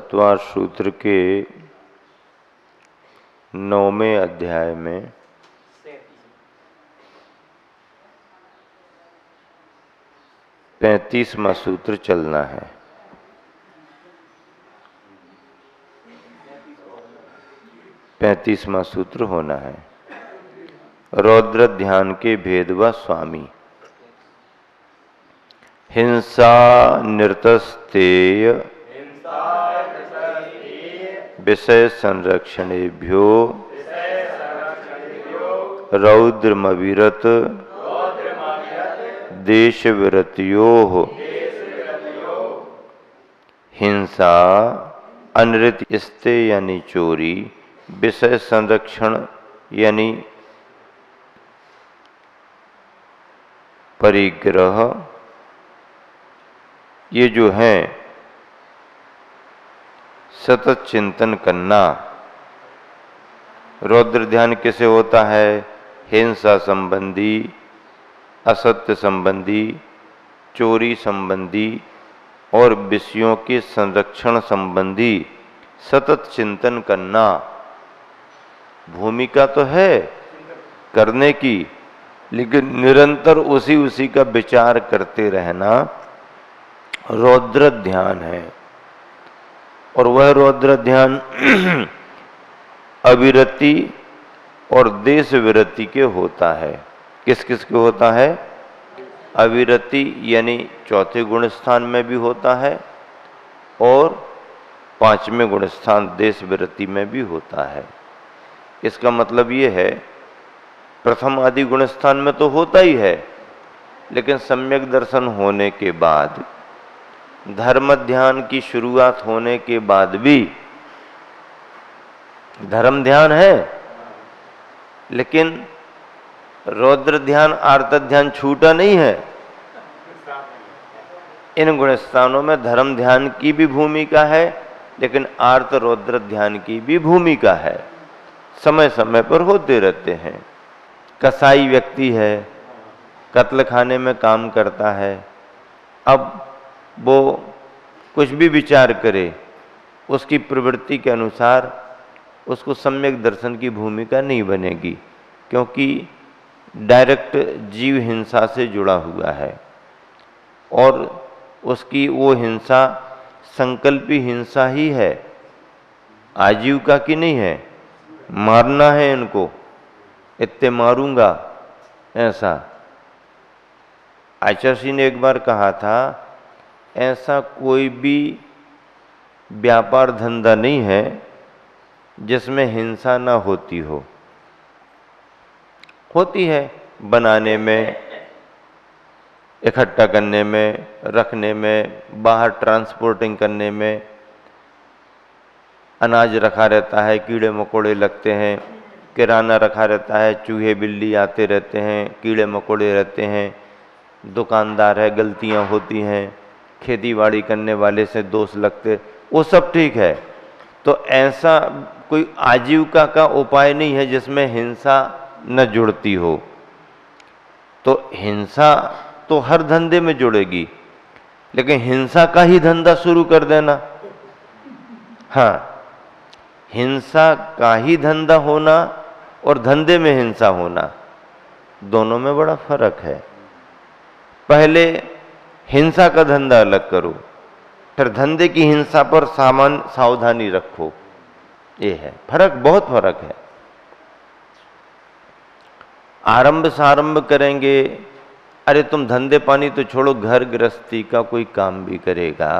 सतवां सूत्र के 9वें अध्याय में 35वां सूत्र चलना है। 35वां सूत्र होना है। रौद्र ध्यान के भेद व स्वामी। हिंसा निरतस्तेय विषय संरक्षणेभ्यो रौद्रमविरत देश विरतयोः। हिंसा अनृत स्ते यानी चोरी, विषय संरक्षण यानी परिग्रह, ये जो है सतत चिंतन करना। रौद्र ध्यान कैसे होता है? हिंसा संबंधी, असत्य संबंधी, चोरी संबंधी और विषयों के संरक्षण संबंधी सतत चिंतन करना। भूमिका तो है करने की, लेकिन निरंतर उसी का विचार करते रहना रौद्र ध्यान है। और वह रौद्र ध्यान अविरति और देश विरति के होता है। किस किस के होता है? अविरति यानी चौथे गुण स्थान में भी होता है और 5वें गुण स्थान देश विरति में भी होता है। इसका मतलब ये है, प्रथम आदि गुण स्थान में तो होता ही है, लेकिन सम्यक दर्शन होने के बाद, धर्म ध्यान की शुरुआत होने के बाद भी धर्म ध्यान है, लेकिन रौद्र ध्यान आर्त ध्यान छूटा नहीं है। इन गुण स्थानों में धर्म ध्यान की भी भूमिका है, लेकिन आर्त रौद्र ध्यान की भी भूमिका है। समय समय पर होते रहते हैं। कसाई व्यक्ति है, कत्ल खाने में काम करता है, अब वो कुछ भी विचार करे, उसकी प्रवृत्ति के अनुसार उसको सम्यक दर्शन की भूमिका नहीं बनेगी, क्योंकि डायरेक्ट जीव हिंसा से जुड़ा हुआ है और उसकी वो हिंसा संकल्पी हिंसा ही है, आजीविका की नहीं है। मारना है इनको, इतने मारूंगा, ऐसा। आचार्य ने एक बार कहा था, ऐसा कोई भी व्यापार धंधा नहीं है जिसमें हिंसा ना होती हो। होती है बनाने में, इकट्ठा करने में, रखने में, बाहर ट्रांसपोर्टिंग करने में। अनाज रखा रहता है, कीड़े मकोड़े लगते हैं। किराना रखा रहता है, चूहे बिल्ली आते रहते हैं, कीड़े मकोड़े रहते हैं। दुकानदार है, गलतियां होती हैं। खेती बाड़ी करने वाले से दोष लगते, वो सब ठीक है। तो ऐसा कोई आजीविका का उपाय नहीं है जिसमें हिंसा न जुड़ती हो। तो हिंसा तो हर धंधे में जुड़ेगी, लेकिन हिंसा का ही धंधा शुरू कर देना, हाँ, हिंसा का ही धंधा होना और धंधे में हिंसा होना, दोनों में बड़ा फर्क है। पहले हिंसा का धंधा अलग करो, फिर धंधे की हिंसा पर सावधानी रखो। ये है फर्क, बहुत फर्क है। आरंभ सारंभ करेंगे, अरे तुम धंधे पानी तो छोड़ो, घर गृहस्थी का कोई काम भी करेगा।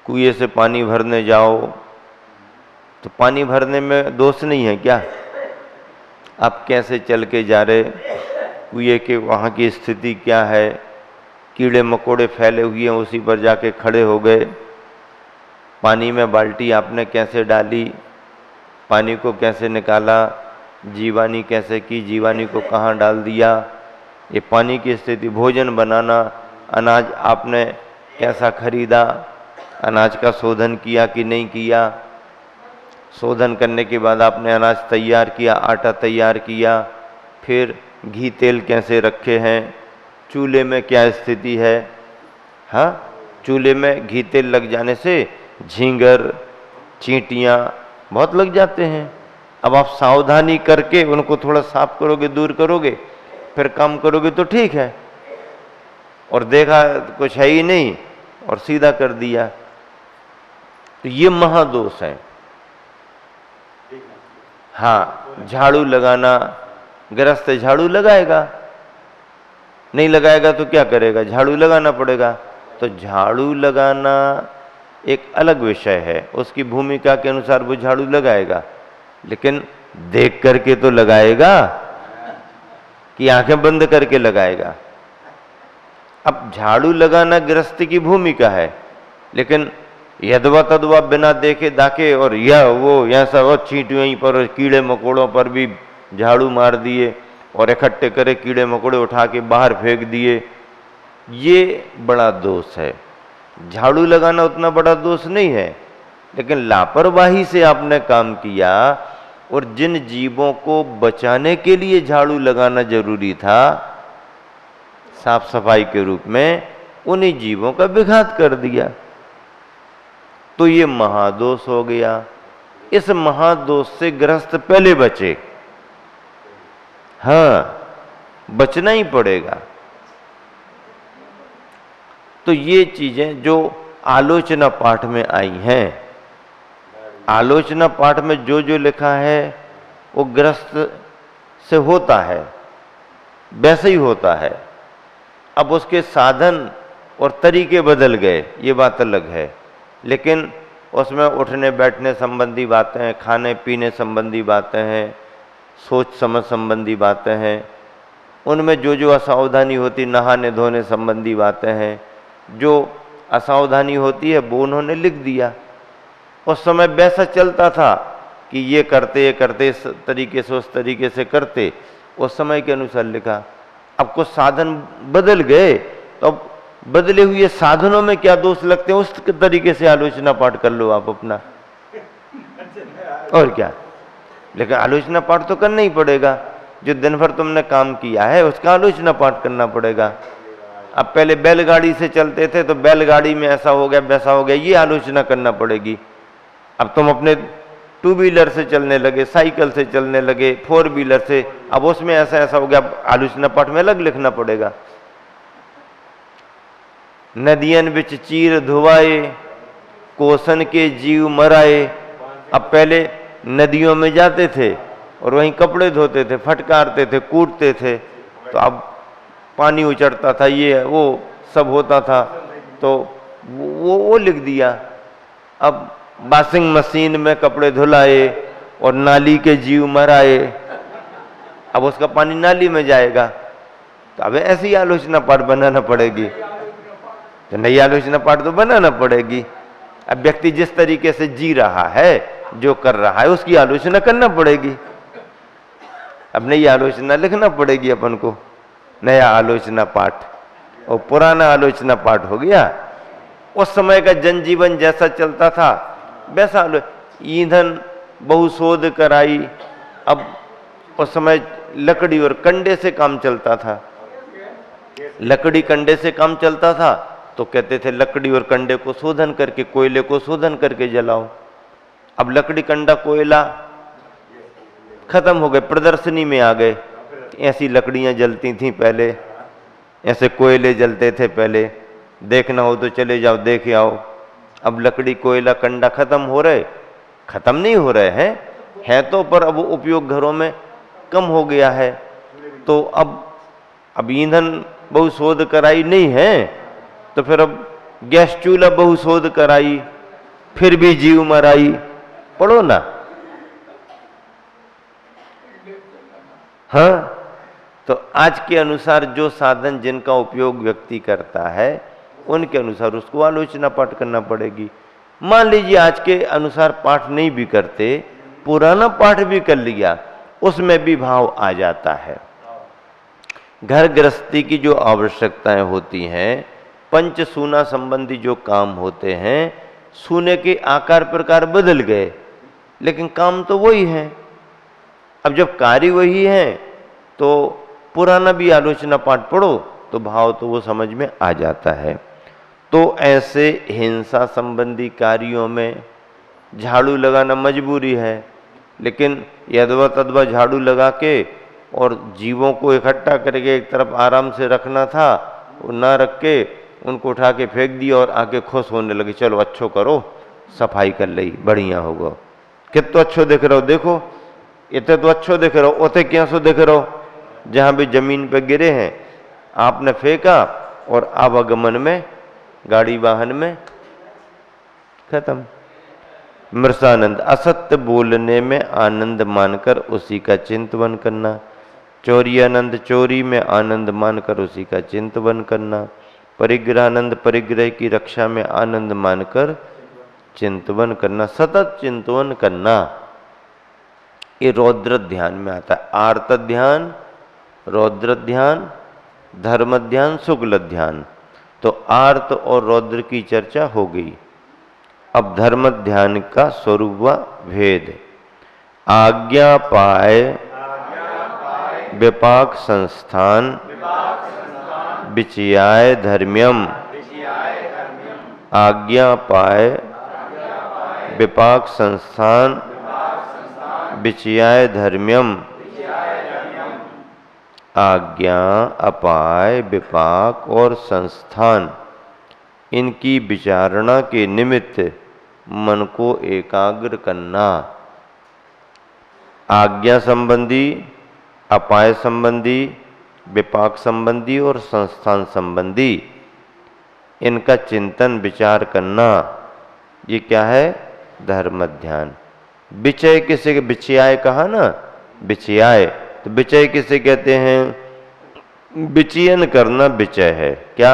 कुएं से पानी भरने जाओ तो पानी भरने में दोष नहीं है क्या? आप कैसे चल के जा रहे, कुएं के वहाँ की स्थिति क्या है, कीड़े मकोड़े फैले हुए हैं, उसी पर जाके खड़े हो गए। पानी में बाल्टी आपने कैसे डाली, पानी को कैसे निकाला, जीवानी कैसे की, जीवानी को कहाँ डाल दिया, ये पानी की स्थिति। भोजन बनाना, अनाज आपने कैसा खरीदा, अनाज का शोधन किया कि नहीं किया, शोधन करने के बाद आपने अनाज तैयार किया, आटा तैयार किया, फिर घी तेल कैसे रखे हैं, चूल्हे में क्या स्थिति है। हाँ, चूल्हे में घी तेल लग जाने से झींगर, चींटियाँ बहुत लग जाते हैं। अब आप सावधानी करके उनको थोड़ा साफ करोगे, दूर करोगे, फिर काम करोगे तो ठीक है। और देखा कुछ है ही नहीं और सीधा कर दिया, तो ये महादोष है। हाँ, झाड़ू लगाना, गृहस्थ झाड़ू लगाएगा, नहीं लगाएगा तो क्या करेगा, झाड़ू लगाना पड़ेगा। तो झाड़ू लगाना एक अलग विषय है, उसकी भूमिका के अनुसार वो झाड़ू लगाएगा, लेकिन देख करके तो लगाएगा कि आंखें बंद करके लगाएगा। अब झाड़ू लगाना गृहस्थ की भूमिका है, लेकिन यदवा तदवा बिना देखे दाके और यह वो ऐसा वो चींटियों पर, कीड़े मकोड़ों पर भी झाड़ू मार दिए और इकट्ठे करे कीड़े मकोड़े उठा के बाहर फेंक दिए, ये बड़ा दोष है। झाड़ू लगाना उतना बड़ा दोष नहीं है, लेकिन लापरवाही से आपने काम किया और जिन जीवों को बचाने के लिए झाड़ू लगाना जरूरी था साफ सफाई के रूप में, उन्हीं जीवों का विघात कर दिया, तो ये महादोष हो गया। इस महादोष से गृहस्थ पहले बचे, हाँ बचना ही पड़ेगा। तो ये चीजें जो आलोचना पाठ में आई हैं, आलोचना पाठ में जो जो लिखा है वो गृहस्थ से होता है, वैसे ही होता है। अब उसके साधन और तरीके बदल गए, ये बात अलग है, लेकिन उसमें उठने बैठने संबंधी बातें हैं, खाने पीने संबंधी बातें हैं, सोच समझ संबंधी बातें हैं, उनमें जो जो असावधानी होती, नहाने धोने संबंधी बातें हैं, जो असावधानी होती है वो उन्होंने लिख दिया। उस समय वैसा चलता था कि ये करते इस तरीके से उस तरीके से करते, उस समय के अनुसार लिखा। अब कुछ साधन बदल गए, तो अब बदले हुए साधनों में क्या दोष लगते हैं, उस तरीके से आलोचना पाठ कर लो आप अपना, और क्या। लेकिन आलोचना पाठ तो करना ही पड़ेगा, जो दिन भर तुमने काम किया है उसका आलोचना पाठ करना पड़ेगा। अब पहले बैलगाड़ी से चलते थे तो बैलगाड़ी में ऐसा हो गया वैसा हो गया, ये आलोचना करना पड़ेगी। अब तुम अपने टू व्हीलर से चलने लगे, साइकिल से चलने लगे, फोर व्हीलर से, अब उसमें ऐसा ऐसा हो गया, आलोचना पाठ में अलग लिखना पड़ेगा। नदियन बिच चीर धुआए, कोसन के जीव मराए। अब पहले नदियों में जाते थे और वहीं कपड़े धोते थे, फटकारते थे, कूटते थे, तो अब पानी उचड़ता था, ये वो सब होता था, तो वो लिख दिया। अब वॉशिंग मशीन में कपड़े धुलाए और नाली के जीव मराए, अब उसका पानी नाली में जाएगा, तो अब ऐसी आलोचना पाठ बनाना पड़ेगी, तो नई आलोचना पाठ तो बनाना पड़ेगी। अब व्यक्ति जिस तरीके से जी रहा है, जो कर रहा है, उसकी आलोचना करना पड़ेगी। अब नई आलोचना लिखना पड़ेगी अपन को, नया आलोचना पाठ, और पुराना आलोचना पाठ हो गया। उस समय का जनजीवन जैसा चलता था वैसा। ईंधन बहुशोध कराई, अब उस समय लकड़ी और कंडे से काम चलता था, लकड़ी कंडे से काम चलता था, तो कहते थे लकड़ी और कंडे को शोधन करके, कोयले को शोधन करके जलाओ। अब लकड़ी कंडा कोयला खत्म हो गए, प्रदर्शनी में आ गए। ऐसी लकड़ियां जलती थीं पहले, ऐसे कोयले जलते थे पहले, देखना हो तो चले जाओ देख आओ। अब लकड़ी कोयला कंडा खत्म हो रहे, खत्म नहीं हो रहे हैं, है तो, पर अब उपयोग घरों में कम हो गया है। तो अब ईंधन बहुशोध कराई नहीं है, तो फिर अब गैस चूल्हा बहुशोध कराई, फिर भी जीव मराई। पढ़ो ना, हाँ। तो आज के अनुसार जो साधन जिनका उपयोग व्यक्ति करता है, उनके अनुसार उसको आलोचना पाठ करना पड़ेगी। मान लीजिए आज के अनुसार पाठ नहीं भी करते, पुराना पाठ भी कर लिया, उसमें भी भाव आ जाता है। घर गृहस्थी की जो आवश्यकताएं होती हैं, पंच सूना संबंधी जो काम होते हैं, सूने के आकार प्रकार बदल गए, लेकिन काम तो वही है। अब जब कार्य वही है तो पुराना भी आलोचना पाठ पढ़ो तो भाव तो वो समझ में आ जाता है। तो ऐसे हिंसा संबंधी कार्यों में झाड़ू लगाना मजबूरी है, लेकिन यदवा तदवा झाड़ू लगा के और जीवों को इकट्ठा करके एक तरफ आराम से रखना था, वो ना रख के उनको उठा के फेंक दिया और आके खुश होने लगे, चलो अच्छो करो, सफाई कर ली, बढ़िया होगा। कितो अच्छो देख रहे हो, देखो इतने तो अच्छो देख रहे हो, उते क्या सो देख रहे हो, जहां भी जमीन पे गिरे हैं आपने फेंका और आवागमन में, गाड़ी वाहन में खत्म। मृषानंद, असत्य बोलने में आनंद मानकर उसी का चिंतन करना। चोरी आनंद, चोरी में आनंद मानकर उसी का चिंतन करना। परिग्रहानंद, परिग्रह की रक्षा में आनंद मानकर चिंतन करना, सतत चिंतन करना। ये रौद्र ध्यान में आता है। आर्त ध्यान, रौद्र ध्यान, धर्म ध्यान, शुक्ल ध्यान। तो आर्त और रौद्र की चर्चा हो गई। अब धर्म ध्यान का स्वरूप व भेद। आज्ञा पाए विपाक संस्थान विचयाय धर्म्यम। आज्ञा पाए विपाक संस्थान विचयाय धर्म्यम। आज्ञा, अपाय, विपाक और संस्थान, इनकी विचारणा के निमित्त मन को एकाग्र करना। आज्ञा संबंधी, अपाय संबंधी, विपाक संबंधी और संस्थान संबंधी इनका चिंतन विचार करना, ये क्या है? धर्म ध्यान। विचय किसे, विचयाय कहा ना, विचयाय, तो विचय किसे कहते हैं? विचयन करना विचय है। क्या?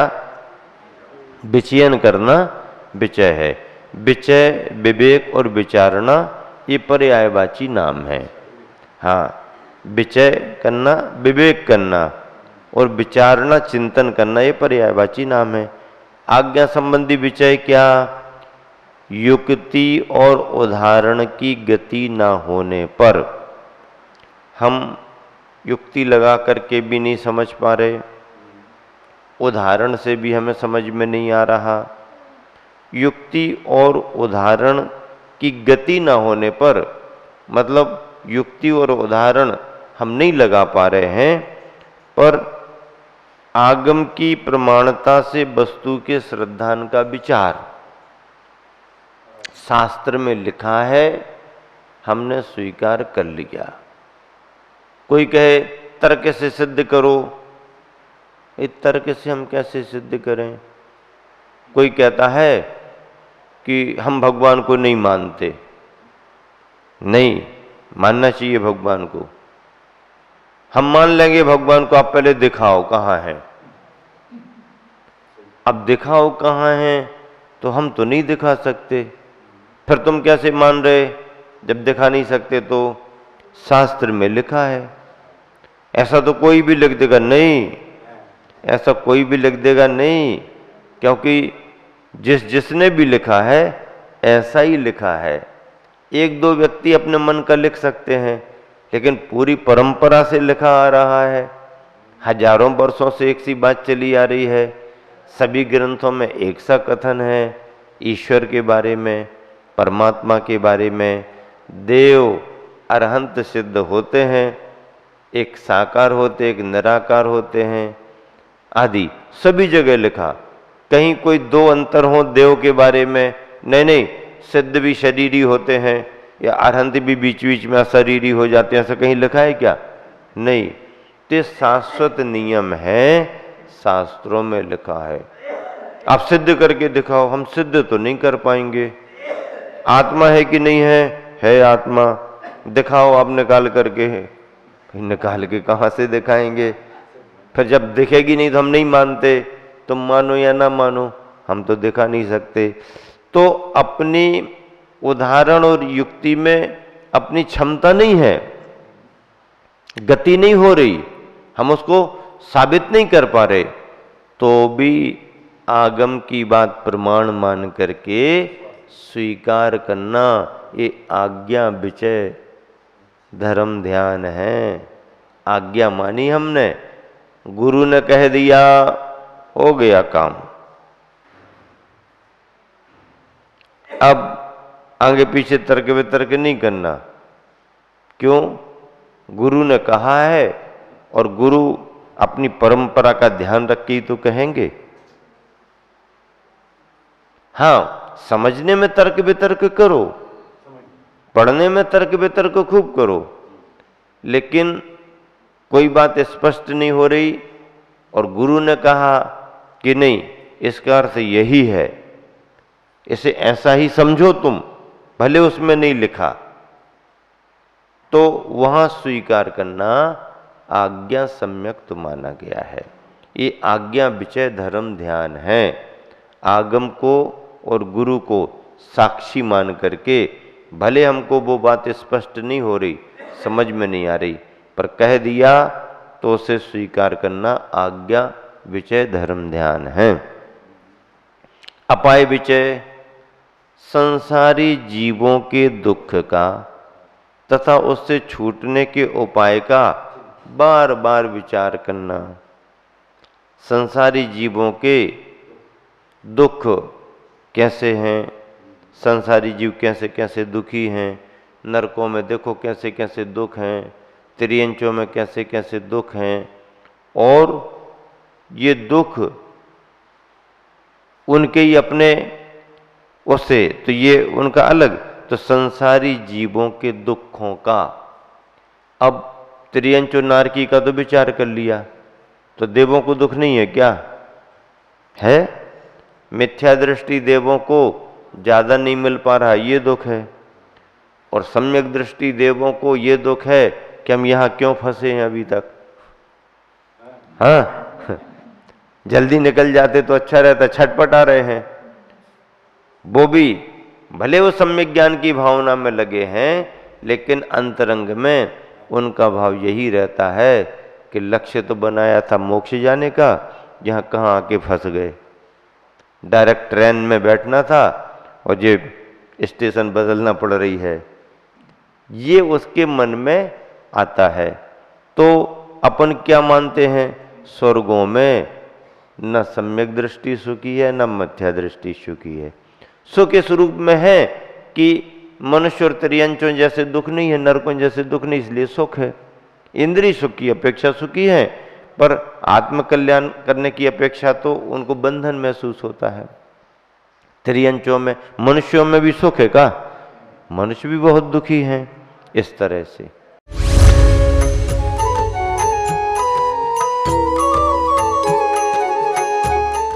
विचयन करना विचय है। विचय, विवेक और विचारणा ये पर्यायवाची नाम है। हाँ, विचय करना, विवेक करना और विचारणा, चिंतन करना, ये पर्यायवाची नाम है। आज्ञा संबंधी विचय क्या? युक्ति और उदाहरण की गति ना होने पर, हम युक्ति लगा करके भी नहीं समझ पा रहे, उदाहरण से भी हमें समझ में नहीं आ रहा, युक्ति और उदाहरण की गति ना होने पर, मतलब युक्ति और उदाहरण हम नहीं लगा पा रहे हैं, पर आगम की प्रमाणता से वस्तु के श्रद्धान का विचार शास्त्र में लिखा है, हमने स्वीकार कर लिया। कोई कहे तर्क से सिद्ध करो, इस तर्क से हम कैसे सिद्ध करें? कोई कहता है कि हम भगवान को नहीं मानते, नहीं मानना चाहिए भगवान को। हम मान लेंगे भगवान को, आप पहले दिखाओ कहाँ है। अब दिखाओ कहाँ है, तो हम तो नहीं दिखा सकते, फिर तुम कैसे मान रहे? जब दिखा नहीं सकते तो शास्त्र में लिखा है। ऐसा तो कोई भी लिख देगा नहीं, ऐसा कोई भी लिख देगा नहीं, क्योंकि जिसने भी लिखा है ऐसा ही लिखा है। एक दो व्यक्ति अपने मन का लिख सकते हैं, लेकिन पूरी परंपरा से लिखा आ रहा है। हजारों वर्षों से एक सी बात चली आ रही है। सभी ग्रंथों में एक सा कथन है ईश्वर के बारे में, परमात्मा के बारे में। देव अरहंत सिद्ध होते हैं, एक साकार होते, एक निराकार होते हैं आदि, सभी जगह लिखा। कहीं कोई दो अंतर हो देव के बारे में? नहीं नहीं, सिद्ध भी शरीरी होते हैं या अरहंत भी बीच बीच में अशरीरी हो जाते हैं, ऐसा कहीं लिखा है क्या? नहीं। तो शाश्वत नियम है, शास्त्रों में लिखा है। आप सिद्ध करके दिखाओ, हम सिद्ध तो नहीं कर पाएंगे। आत्मा है कि नहीं है? है आत्मा, दिखाओ आप निकाल करके। निकाल के कहाँ से दिखाएंगे? फिर जब दिखेगी नहीं तो हम नहीं मानते। तुम मानो या ना मानो, हम तो दिखा नहीं सकते। तो अपनी उदाहरण और युक्ति में अपनी क्षमता नहीं है, गति नहीं हो रही, हम उसको साबित नहीं कर पा रहे, तो भी आगम की बात प्रमाण मान करके स्वीकार करना, ये आज्ञा विचय धर्म ध्यान है। आज्ञा मानी हमने, गुरु ने कह दिया, हो गया काम। अब आगे पीछे तर्क वितर्क नहीं करना। क्यों? गुरु ने कहा है और गुरु अपनी परंपरा का ध्यान रख के ही तो कहेंगे। हाँ, समझने में तर्क वितर्क करो, पढ़ने में तर्क वितर्क खूब करो, लेकिन कोई बात स्पष्ट नहीं हो रही और गुरु ने कहा कि नहीं, इसका अर्थ यही है, इसे ऐसा ही समझो तुम, भले उसमें नहीं लिखा, तो वहां स्वीकार करना आज्ञा सम्यक्त माना गया है। ये आज्ञा विचय धर्म ध्यान है। आगम को और गुरु को साक्षी मान करके, भले हमको वो बात स्पष्ट नहीं हो रही, समझ में नहीं आ रही, पर कह दिया तो उसे स्वीकार करना आज्ञा विचय धर्म ध्यान है। अपाय विचय, संसारी जीवों के दुख का तथा उससे छूटने के उपाय का बार बार विचार करना। संसारी जीवों के दुख कैसे हैं, संसारी जीव कैसे कैसे दुखी हैं, नरकों में देखो कैसे कैसे दुख हैं, त्रियंचों में कैसे कैसे दुख हैं, और ये दुख उनके ही अपने उससे, तो ये उनका अलग, तो संसारी जीवों के दुखों का। अब त्रियंचो नारकी का तो विचार कर लिया, तो देवों को दुख नहीं है क्या? है। मिथ्या दृष्टि देवों को ज्यादा नहीं मिल पा रहा, ये दुख है, और सम्यक दृष्टि देवों को ये दुख है कि हम यहां क्यों फंसे हैं अभी तक। हाँ, जल्दी निकल जाते तो अच्छा रहता, छटपटा रहे हैं। वो भी भले वो सम्यक ज्ञान की भावना में लगे हैं, लेकिन अंतरंग में उनका भाव यही रहता है कि लक्ष्य तो बनाया था मोक्ष जाने का, यहाँ कहाँ आके फंस गए। डायरेक्ट ट्रेन में बैठना था और ये स्टेशन बदलना पड़ रही है, ये उसके मन में आता है। तो अपन क्या मानते हैं? स्वर्गों में न सम्यक दृष्टि सुखी है, न मिथ्या दृष्टि सुखी है। सुख इस रूप में है कि मनुष्य और त्रियंचों जैसे दुख नहीं है, नरकों जैसे दुख नहीं, इसलिए सुख है। इंद्रिय सुख की अपेक्षा सुखी है, पर आत्मकल्याण करने की अपेक्षा तो उनको बंधन महसूस होता है। त्रियंचों में, मनुष्यों में भी सुख है का? मनुष्य भी बहुत दुखी हैं। इस तरह से